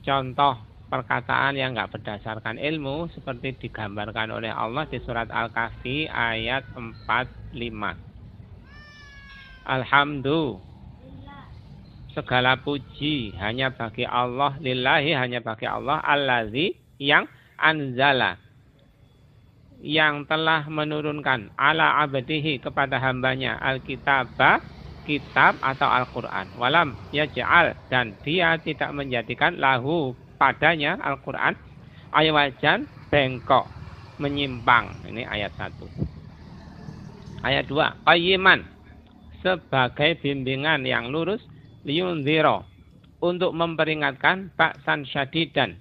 contoh perkataan yang enggak berdasarkan ilmu seperti digambarkan oleh Allah di surat Al-Kahfi ayat 45. Alhamdulillah, segala puji hanya bagi Allah, lillahi hanya bagi Allah, allazi yang anzala, yang telah menurunkan ala abdihi kepada hambanya al-kitabah, kitab atau Al-Quran. Walam yaj'al, dan dia tidak menjadikan lahu padanya Al-Quran aywajan bengkok, menyimpang. Ini ayat 1. Ayat 2, qayyiman, sebagai bimbingan yang lurus, liyunziro, untuk memperingatkan ba'san syadidan,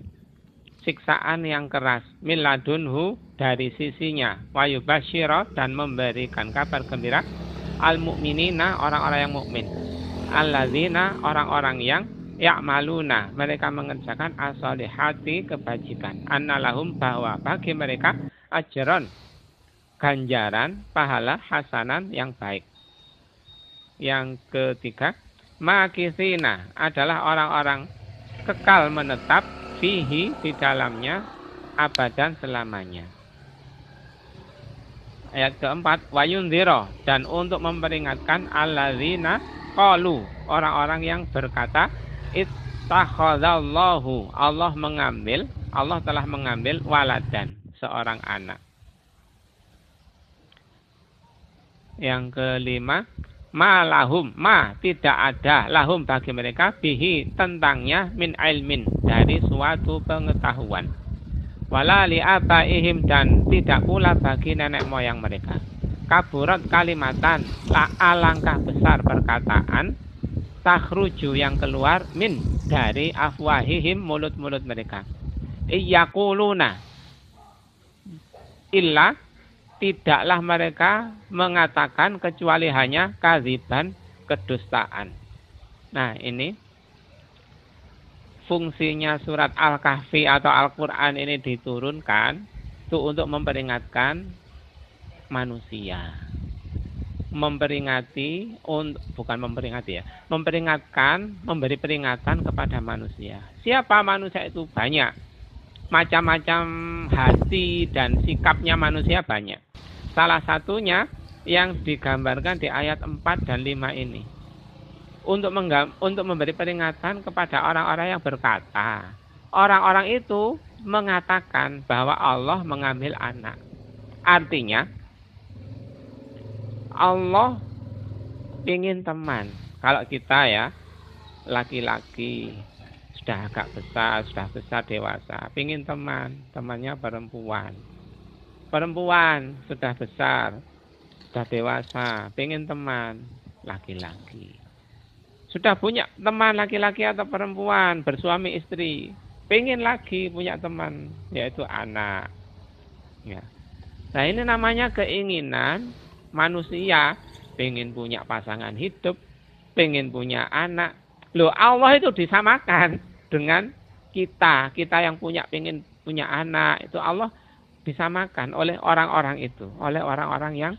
siksaan yang keras, min ladunhu, dari sisinya, wa yubasyira, dan memberikan kabar gembira, al-mu'minina, orang-orang yang mukmin, alladzina, orang-orang yang ya'maluna, mereka mengerjakan as-solihati, kebajikan, annalahum, bahwa bagi mereka ajron, ganjaran, pahala, hasanan, yang baik. Yang ketiga, makithina, adalah orang-orang kekal menetap, fihi, di dalamnya, abadan, selamanya. Ayat keempat, wayunziro, dan untuk memperingatkan alladzina qalu, orang-orang yang berkata, ittakhadzallahu, Allah telah mengambil waladan, seorang anak. Yang kelima, ma lahum, ma, tidak ada, lahum, bagi mereka, bihi, tentangnya, min ilmin, dari suatu pengetahuan, wala li abaihim, dan tidak pula bagi nenek moyang mereka, kaburat kalimatan, alangkah besar perkataan, takhruju, yang keluar, min, dari afwahihim, mulut-mulut mereka, iyaquluna, illa, tidaklah mereka mengatakan kecuali hanya kadziban, kedustaan. Nah, ini fungsinya surat Al-Kahfi atau Al-Quran ini diturunkan itu untuk memperingatkan manusia. Memperingatkan, memberi peringatan kepada manusia. Siapa manusia itu? Banyak. Macam-macam hati dan sikapnya manusia banyak. Salah satunya yang digambarkan di ayat 4 dan 5 ini. Untuk memberi peringatan kepada orang-orang yang berkata. Orang-orang itu mengatakan bahwa Allah mengambil anak. Artinya, Allah ingin teman. Kalau kita ya, laki-laki, sudah agak besar, dewasa, ingin temannya perempuan. Perempuan sudah besar, sudah dewasa, pengen teman laki-laki. Sudah punya teman laki-laki atau perempuan, bersuami istri, pengen lagi punya teman, yaitu anak. Ya. Nah, ini namanya keinginan manusia, pengen punya pasangan hidup, pengen punya anak. Loh, Allah itu disamakan dengan kita yang pengen punya anak, itu Allah disamakan oleh orang-orang itu, oleh orang-orang yang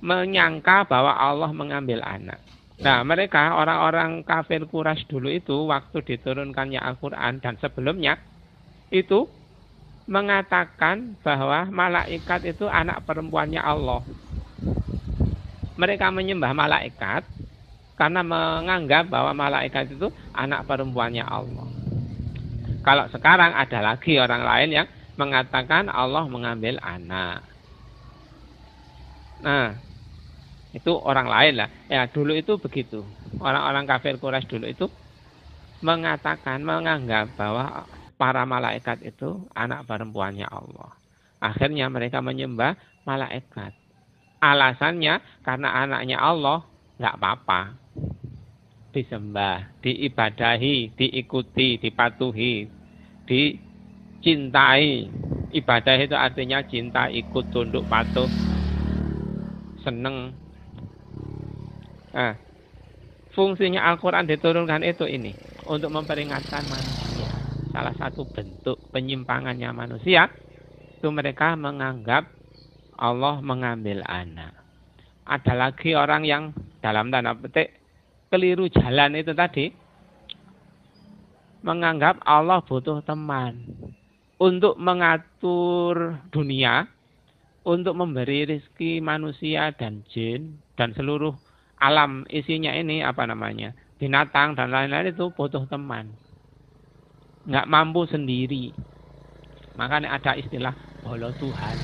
menyangka bahwa Allah mengambil anak. Nah, mereka orang-orang kafir Quraisy dulu itu waktu diturunkannya Al-Quran dan sebelumnya itu mengatakan bahwa malaikat itu anak perempuannya Allah. Mereka menyembah malaikat karena menganggap bahwa malaikat itu anak perempuannya Allah. Kalau sekarang ada lagi orang lain yang mengatakan Allah mengambil anak. Nah, itu orang lain lah. Ya, dulu itu begitu. Orang-orang kafir Quraisy dulu itu menganggap bahwa para malaikat itu anak perempuannya Allah. Akhirnya mereka menyembah malaikat. Alasannya karena anaknya Allah, nggak apa-apa. Disembah, diibadahi, diikuti, dipatuhi, dicintai. Ibadah itu artinya cinta, ikut, tunduk, patuh, seneng. Nah, fungsinya Al-Quran diturunkan itu ini, untuk memperingatkan manusia. Salah satu bentuk penyimpangannya manusia, itu mereka menganggap Allah mengambil anak. Ada lagi orang yang dalam tanda petik keliru jalan itu tadi. menganggap Allah butuh teman untuk mengatur dunia, untuk memberi rezeki manusia dan jin dan seluruh alam isinya ini binatang dan lain-lain itu butuh teman. Nggak mampu sendiri. Makanya ada istilah bolo Tuhan.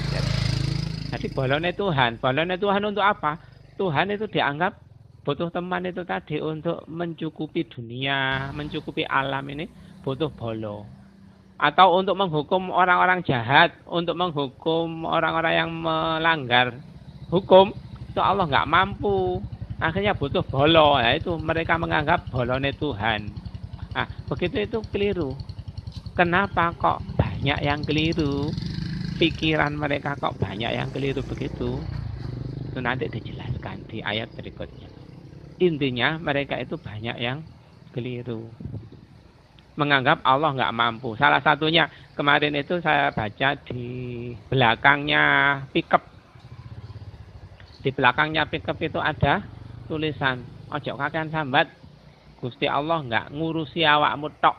Jadi bolone Tuhan untuk apa? Tuhan itu dianggap butuh teman itu tadi untuk mencukupi dunia, mencukupi alam ini butuh bolo. Atau untuk menghukum orang-orang jahat, untuk menghukum orang-orang yang melanggar hukum, itu Allah nggak mampu. Akhirnya butuh bolo. Ya itu mereka menganggap bolone Tuhan. Nah, begitu itu keliru. Kenapa kok banyak yang keliru? Pikiran mereka kok banyak yang keliru begitu? Itu nanti dijelaskan di ayat berikutnya. Intinya mereka itu banyak yang keliru. Menganggap Allah nggak mampu. Salah satunya kemarin itu saya baca di belakangnya pickup. Di belakangnya pickup itu ada tulisan, ojo kakean sambat, Gusti Allah nggak ngurusi awakmu tok.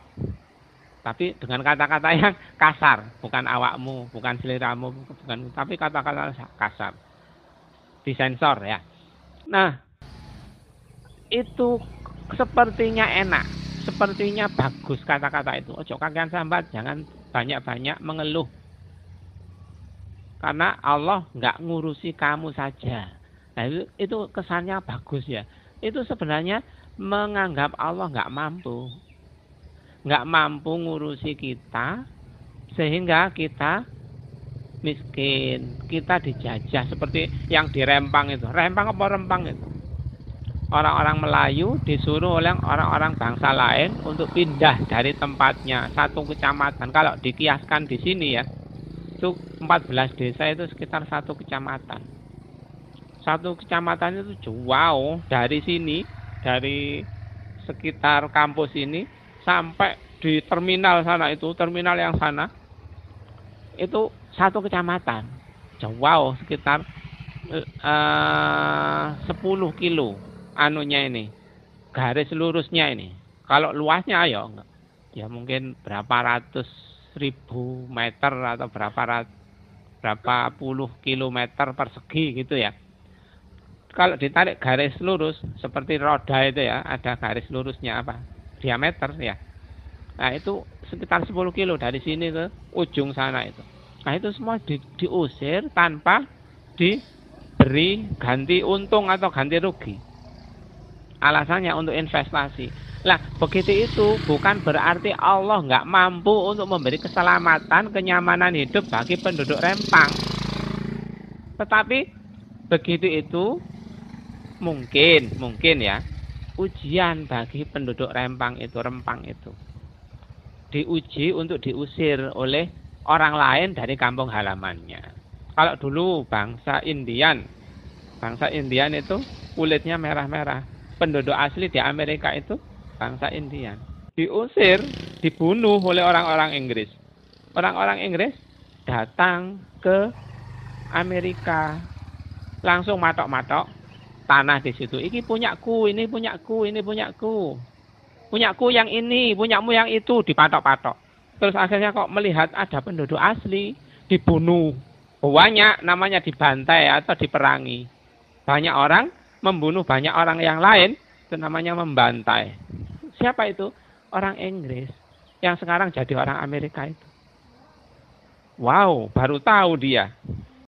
Tapi dengan kata-kata yang kasar, bukan awakmu, bukan seliramu, bukan, tapi kata-kata kasar. Disensor ya. Nah, itu sepertinya enak, sepertinya bagus kata-kata itu. Ojo kakean sambat, jangan banyak-banyak mengeluh. Karena Allah nggak ngurusi kamu saja. Nah, itu kesannya bagus ya. Itu sebenarnya menganggap Allah nggak mampu. Nggak mampu ngurusi kita, sehingga kita miskin, kita dijajah seperti yang di Rempang itu. Rempang apa Rempang itu? Orang-orang Melayu disuruh oleh orang-orang bangsa lain untuk pindah dari tempatnya, satu kecamatan. Kalau dikiaskan di sini ya, itu 14 desa itu sekitar satu kecamatan. Satu kecamatan itu jauh dari sini, dari sekitar kampus ini, sampai di terminal sana itu, terminal yang sana, itu satu kecamatan. Jauh sekitar 10 kilo anunya ini, garis lurusnya ini. Kalau luasnya ya mungkin berapa ratus ribu meter atau berapa puluh kilometer persegi gitu ya. Kalau ditarik garis lurus seperti roda itu ya, ada garis lurusnya diameter ya. Nah itu sekitar 10 kilo dari sini ke ujung sana itu. Nah itu semua diusir tanpa diberi ganti untung atau ganti rugi. Alasannya untuk investasi. Lah begitu itu bukan berarti Allah nggak mampu untuk memberi keselamatan, kenyamanan hidup bagi penduduk Rempang. Tetapi begitu itu mungkin ya, ujian bagi penduduk Rempang itu diuji untuk diusir oleh orang lain dari kampung halamannya. Kalau dulu bangsa Indian itu kulitnya merah-merah. Penduduk asli di Amerika itu bangsa Indian. Diusir, dibunuh oleh orang-orang Inggris. Orang-orang Inggris datang ke Amerika, langsung matok-matok tanah di situ. Ini punyaku, ini punyaku, ini punyaku. Punyaku yang ini, punyamu yang itu, dipatok-patok. Terus akhirnya kok melihat ada penduduk asli dibunuh. Banyak namanya dibantai atau diperangi. Banyak orang membunuh banyak orang yang lain, itu namanya membantai. Siapa itu? Orang Inggris yang sekarang jadi orang Amerika itu. Wow, baru tahu dia.